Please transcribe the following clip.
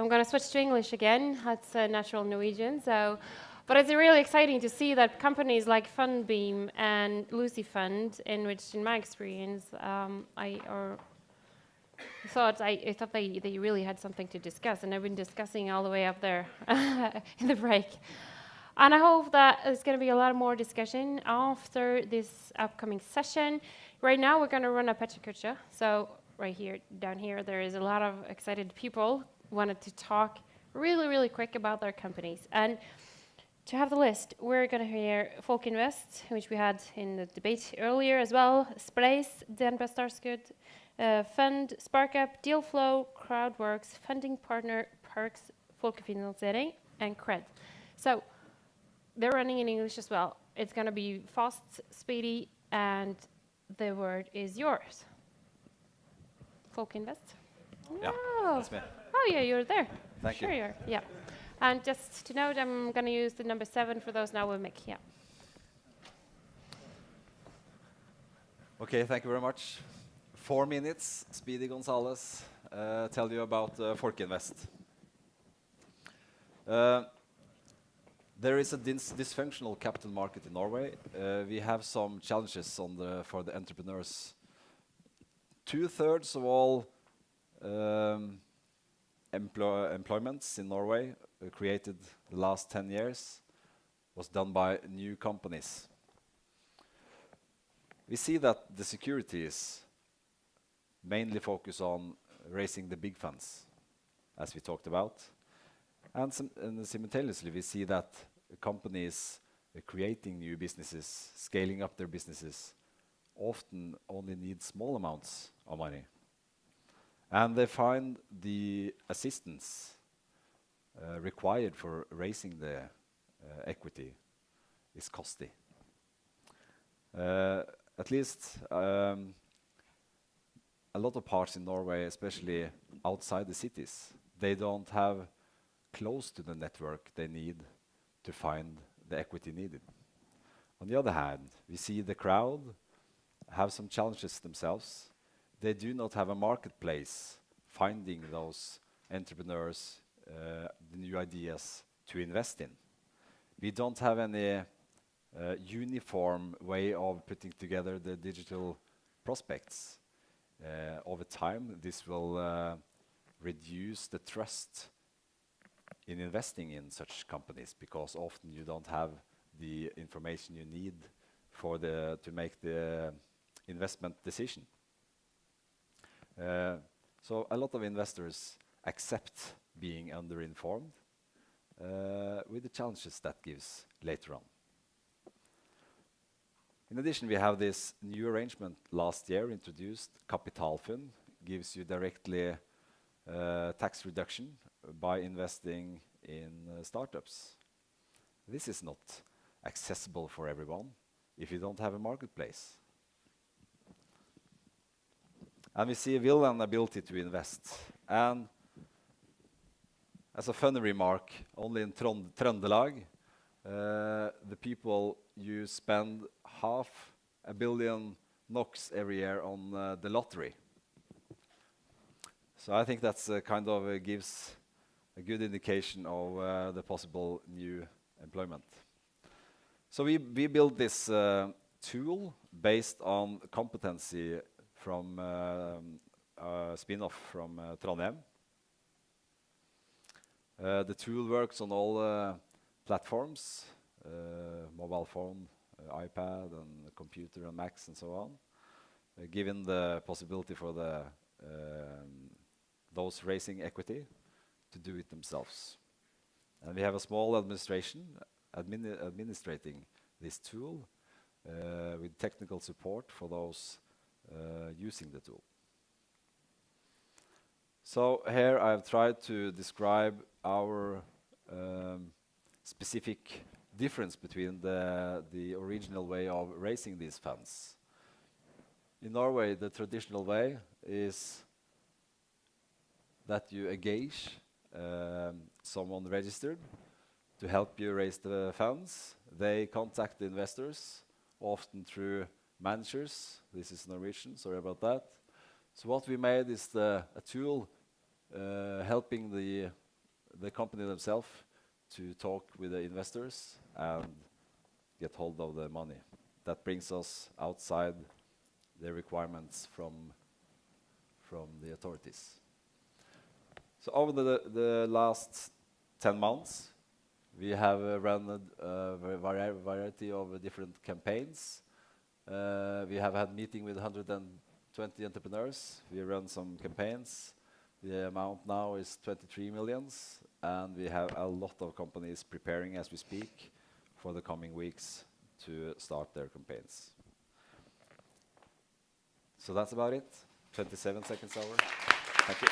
I'm going to switch to English again. That's natural Norwegian. But it's really exciting to see that companies like Fundbeam and Lucy Fund, in which, in my experience, I thought they really had something to discuss, and I've been discussing all the way up there in the break. And I hope that there's going to be a lot more discussion after this upcoming session. Right now, we're going to run a Pechakucha. So right here, down here, there is a lot of excited people who wanted to talk really, really quick about their companies. And to have the list, we're going to hear Folkeinvest, which we had in the debate earlier as well, Spleis, DNB Startskudd, Fund, SparkUp, Dealflow, Crowdworks, Funding Partner, Parks, Folkefinansiering, and Cred. So they're running in English as well. It's going to be fast, speedy, and the word is yours. Folkeinvest? Yeah, Oh. that's me. Oh, yeah, you're there. Thank you. Sure you are, yeah. And just to note, I'm going to use the number 7 for those now with Mick, yeah. Okay, thank you very much. 4 minutes, Speedy Gonzalez, tell you about Folkeinvest. There is a dysfunctional capital market in Norway. We have some challenges for the entrepreneurs. 2/3 of all employments in Norway created the last 10 years was done by new companies. We see that the securities mainly focus on raising the big funds, as we talked about. And simultaneously, we see that companies creating new businesses, scaling up their businesses, often only need small amounts of money. And they find the assistance required for raising the equity is costly. At least a lot of parts in Norway, especially outside the cities, they don't have close to the network they need to find the equity needed. On the other hand, we see the crowd have some challenges themselves. They do not have a marketplace finding those entrepreneurs, the new ideas to invest in. We don't have any uniform way of putting together the digital prospects. Over time, this will reduce the trust in investing in such companies, because often you don't have the information you need to make the investment decision. So a lot of investors accept being underinformed with the challenges that gives later on. In addition, we have this new arrangement last year introduced. Kapitalfund gives you directly tax reduction by investing in startups. This is not accessible for everyone if you don't have a marketplace. And we see will and ability to invest. And as a funny remark, only in Trøndelag, the people you spend 500 million NOK every year on the lottery. So I think that's kind of gives a good indication of the possible new employment. So we built this tool based on competency from a spin-off from Trondheim. The tool works on all platforms, mobile phone, iPad, and computer, and Macs, and so on, given the possibility for those raising equity to do it themselves. And we have a small administration administrating this tool with technical support for those using the tool. So here I've tried to describe our specific difference between the original way of raising these funds. In Norway, the traditional way is that you engage someone registered to help you raise the funds. They contact the investors, often through managers. This is Norwegian, sorry about that. So what we made is a tool helping the the company themselves to talk with the investors and get hold of the money. That brings us outside the requirements from the authorities. So over the last 10 months, we have run a variety of different campaigns. We have had meeting with 120 entrepreneurs. We run some campaigns. The amount now is 23 millions, and we have a lot of companies preparing as we speak for the coming weeks to start their campaigns. So that's about it. 27 seconds over. Thank you.